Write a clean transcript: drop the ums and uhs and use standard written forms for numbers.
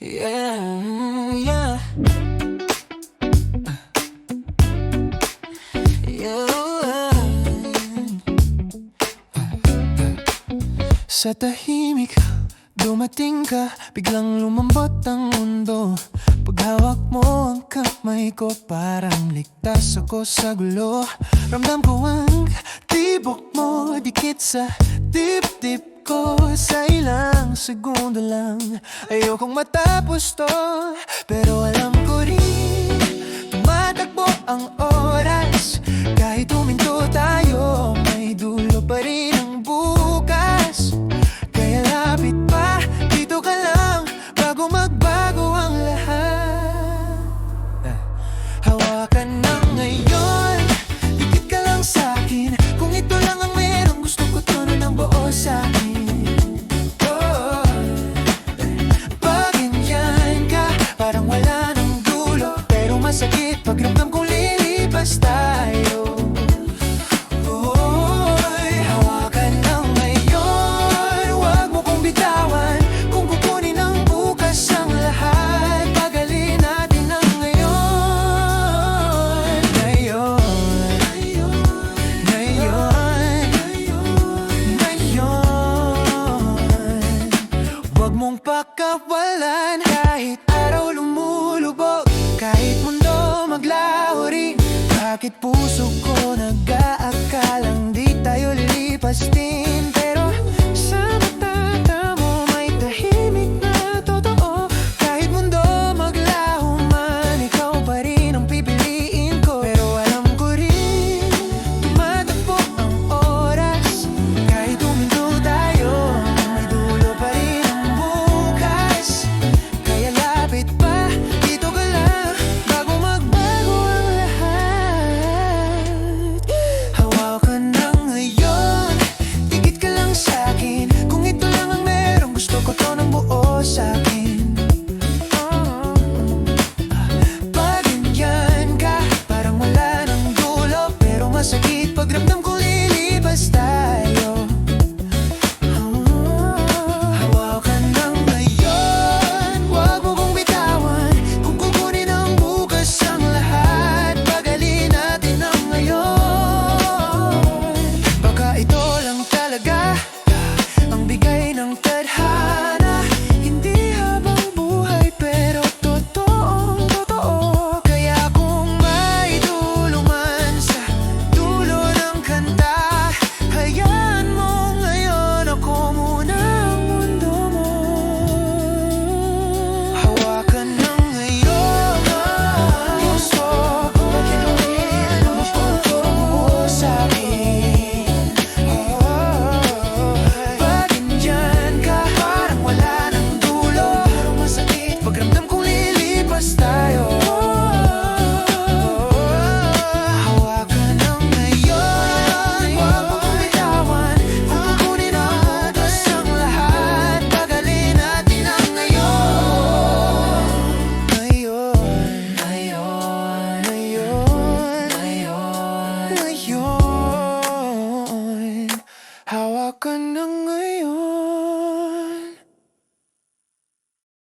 Yeah, yeah. Yeah. Sa tahimik, dumating ka, biglang lumambot ang mundo. Paghawak mo ang kamay ko, parang ligtas ako sa gulo. Ramdam ko ang tibok mo, dikit sa dip-dip ko. Sa ilang segundo lang, ayokong matapos to. Pero alam ko rin, tumatakbo ang oras. Kahit huminto tayo, may dulo pa rin ang bukas. Kaya lapit pa, dito ka lang, bago magbago ang lahat. Hawakan na ngayon, dikit ka lang sa'kin. Kung ito lang ang meron, gusto ko to na ng buo sa'kin. Oh, pag ganyan ka, parang wala ng dulo. Pero masakit pag ramdam kong lilipas tayo. Huwag mong pakawalan, kahit araw lumulubog, kahit mundo maglaho rin. Bakit puso ko nag-aakalang di tayo lilipas din? Pero